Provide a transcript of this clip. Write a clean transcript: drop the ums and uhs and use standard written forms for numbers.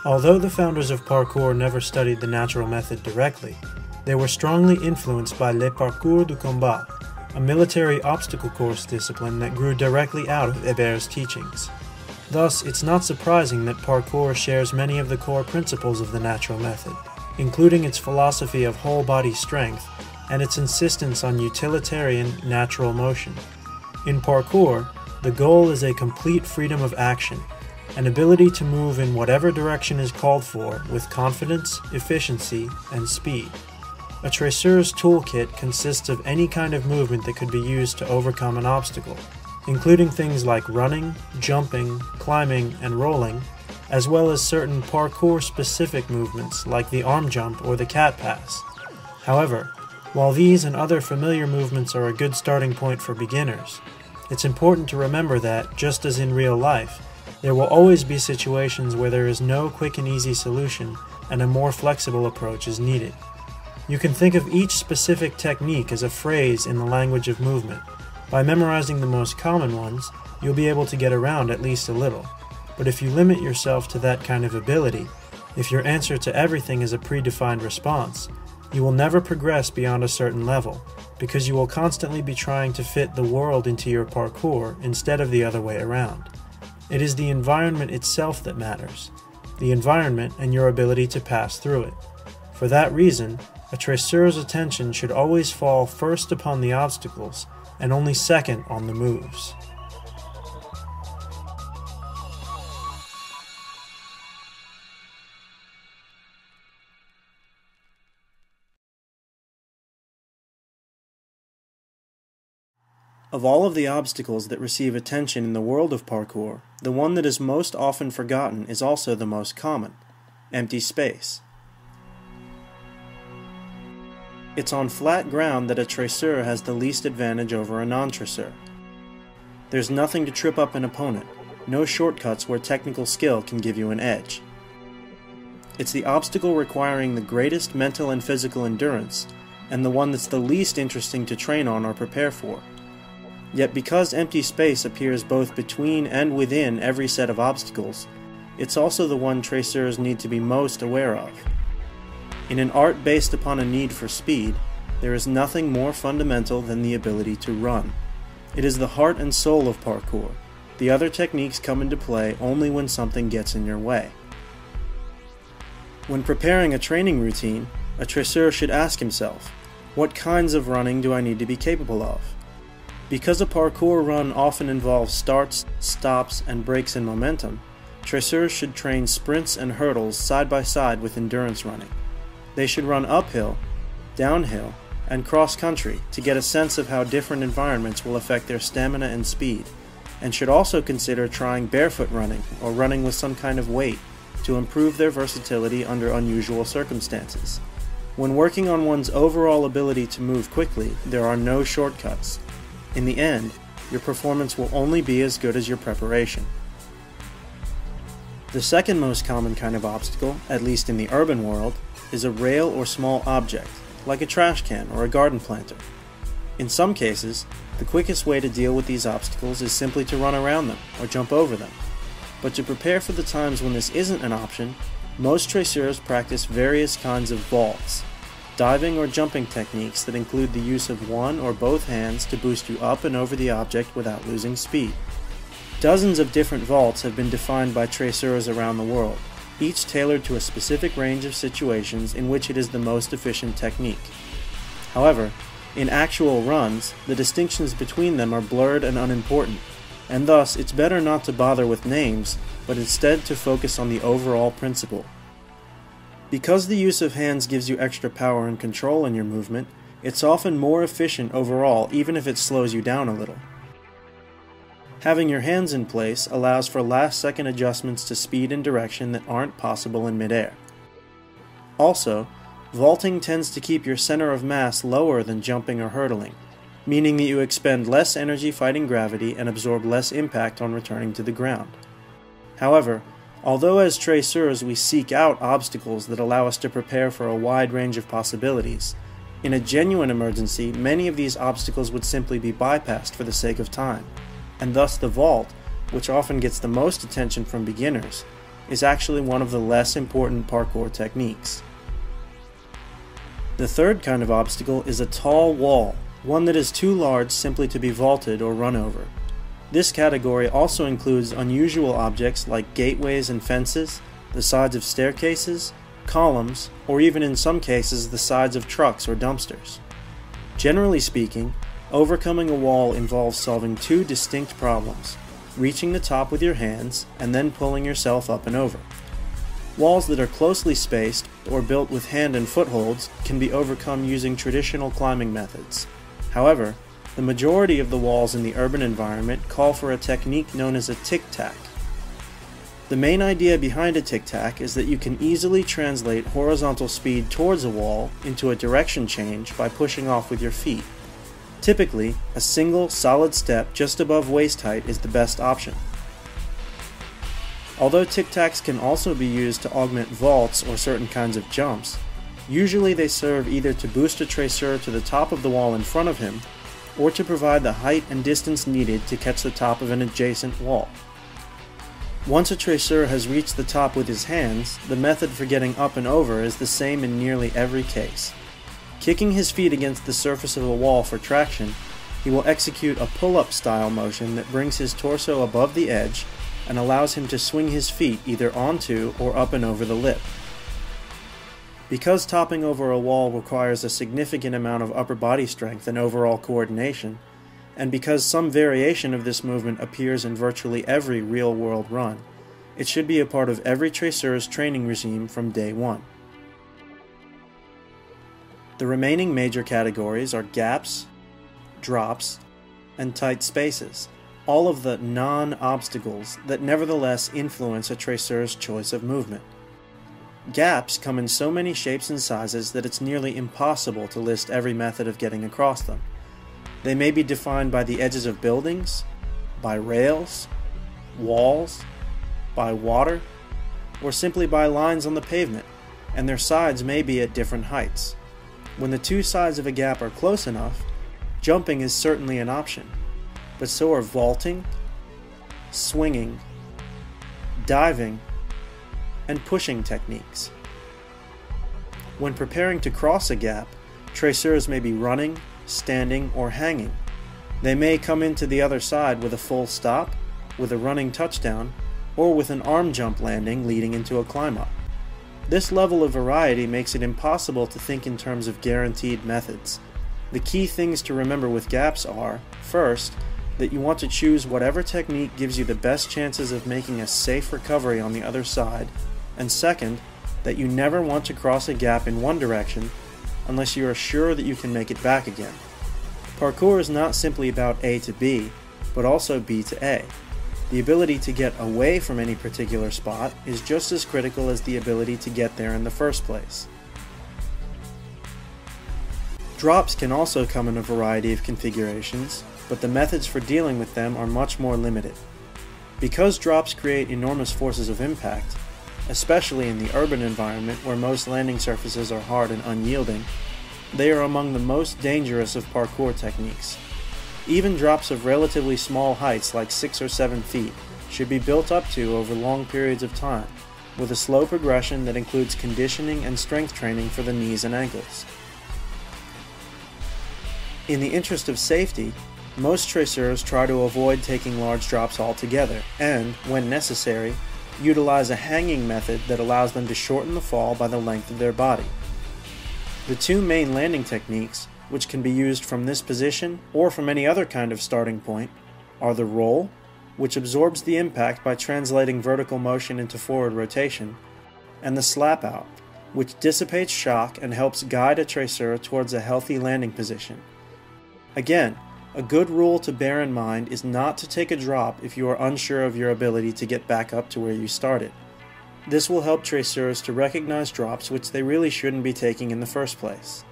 Although the founders of parkour never studied the natural method directly, they were strongly influenced by le parcours du combat, a military obstacle course discipline that grew directly out of Hébert's teachings. Thus, it's not surprising that parkour shares many of the core principles of the natural method, including its philosophy of whole-body strength and its insistence on utilitarian natural motion. In parkour, the goal is a complete freedom of action, an ability to move in whatever direction is called for with confidence, efficiency, and speed. A traceur's toolkit consists of any kind of movement that could be used to overcome an obstacle, including things like running, jumping, climbing, and rolling, as well as certain parkour-specific movements like the arm jump or the cat pass. However, while these and other familiar movements are a good starting point for beginners, it's important to remember that, just as in real life, there will always be situations where there is no quick and easy solution and a more flexible approach is needed. You can think of each specific technique as a phrase in the language of movement. By memorizing the most common ones, you'll be able to get around at least a little. But if you limit yourself to that kind of ability, if your answer to everything is a predefined response, you will never progress beyond a certain level, because you will constantly be trying to fit the world into your parkour instead of the other way around. It is the environment itself that matters, the environment and your ability to pass through it. For that reason, a traceur's attention should always fall first upon the obstacles and only second on the moves. Of all of the obstacles that receive attention in the world of parkour, the one that is most often forgotten is also the most common: empty space. It's on flat ground that a traceur has the least advantage over a non-traceur. There's nothing to trip up an opponent, no shortcuts where technical skill can give you an edge. It's the obstacle requiring the greatest mental and physical endurance, and the one that's the least interesting to train on or prepare for. Yet because empty space appears both between and within every set of obstacles, it's also the one traceurs need to be most aware of. In an art based upon a need for speed, there is nothing more fundamental than the ability to run. It is the heart and soul of parkour. The other techniques come into play only when something gets in your way. When preparing a training routine, a traceur should ask himself, what kinds of running do I need to be capable of? Because a parkour run often involves starts, stops, and breaks in momentum, traceurs should train sprints and hurdles side by side with endurance running. They should run uphill, downhill, and cross-country to get a sense of how different environments will affect their stamina and speed, and should also consider trying barefoot running or running with some kind of weight to improve their versatility under unusual circumstances. When working on one's overall ability to move quickly, there are no shortcuts. In the end, your performance will only be as good as your preparation. The second most common kind of obstacle, at least in the urban world, is a rail or small object, like a trash can or a garden planter. In some cases, the quickest way to deal with these obstacles is simply to run around them or jump over them. But to prepare for the times when this isn't an option, most traceurs practice various kinds of vaults, diving or jumping techniques that include the use of one or both hands to boost you up and over the object without losing speed. Dozens of different vaults have been defined by traceurs around the world, each tailored to a specific range of situations in which it is the most efficient technique. However, in actual runs, the distinctions between them are blurred and unimportant, and thus it's better not to bother with names, but instead to focus on the overall principle. Because the use of hands gives you extra power and control in your movement, it's often more efficient overall even if it slows you down a little. Having your hands in place allows for last-second adjustments to speed and direction that aren't possible in midair. Also, vaulting tends to keep your center of mass lower than jumping or hurdling, meaning that you expend less energy fighting gravity and absorb less impact on returning to the ground. However, although as traceurs we seek out obstacles that allow us to prepare for a wide range of possibilities, in a genuine emergency many of these obstacles would simply be bypassed for the sake of time, and thus the vault, which often gets the most attention from beginners, is actually one of the less important parkour techniques. The third kind of obstacle is a tall wall, one that is too large simply to be vaulted or run over. This category also includes unusual objects like gateways and fences, the sides of staircases, columns, or even in some cases the sides of trucks or dumpsters. Generally speaking, overcoming a wall involves solving two distinct problems: reaching the top with your hands and then pulling yourself up and over. Walls that are closely spaced or built with hand and footholds can be overcome using traditional climbing methods. However, the majority of the walls in the urban environment call for a technique known as a tic-tac. The main idea behind a tic-tac is that you can easily translate horizontal speed towards a wall into a direction change by pushing off with your feet. Typically, a single solid step just above waist height is the best option. Although tic-tacs can also be used to augment vaults or certain kinds of jumps, usually they serve either to boost a traceur to the top of the wall in front of him, or to provide the height and distance needed to catch the top of an adjacent wall. Once a traceur has reached the top with his hands, the method for getting up and over is the same in nearly every case. Kicking his feet against the surface of a wall for traction, he will execute a pull-up style motion that brings his torso above the edge and allows him to swing his feet either onto or up and over the lip. Because topping over a wall requires a significant amount of upper body strength and overall coordination, and because some variation of this movement appears in virtually every real-world run, it should be a part of every traceur's training regime from day one. The remaining major categories are gaps, drops, and tight spaces, all of the non-obstacles that nevertheless influence a traceur's choice of movement. Gaps come in so many shapes and sizes that it's nearly impossible to list every method of getting across them. They may be defined by the edges of buildings, by rails, walls, by water, or simply by lines on the pavement, and their sides may be at different heights. When the two sides of a gap are close enough, jumping is certainly an option, but so are vaulting, swinging, diving, and pushing techniques. When preparing to cross a gap, traceurs may be running, standing, or hanging. They may come into the other side with a full stop, with a running touchdown, or with an arm jump landing leading into a climb-up. This level of variety makes it impossible to think in terms of guaranteed methods. The key things to remember with gaps are, first, that you want to choose whatever technique gives you the best chances of making a safe recovery on the other side, and second, that you never want to cross a gap in one direction unless you are sure that you can make it back again. Parkour is not simply about A to B, but also B to A. The ability to get away from any particular spot is just as critical as the ability to get there in the first place. Drops can also come in a variety of configurations, but the methods for dealing with them are much more limited. Because drops create enormous forces of impact, especially in the urban environment where most landing surfaces are hard and unyielding, they are among the most dangerous of parkour techniques. Even drops of relatively small heights like 6 or 7 feet should be built up to over long periods of time, with a slow progression that includes conditioning and strength training for the knees and ankles. In the interest of safety, most traceurs try to avoid taking large drops altogether and, when necessary, utilize a hanging method that allows them to shorten the fall by the length of their body. The two main landing techniques, which can be used from this position or from any other kind of starting point, are the roll, which absorbs the impact by translating vertical motion into forward rotation, and the slap out, which dissipates shock and helps guide a traceur towards a healthy landing position. Again, a good rule to bear in mind is not to take a drop if you are unsure of your ability to get back up to where you started. This will help traceurs to recognize drops which they really shouldn't be taking in the first place.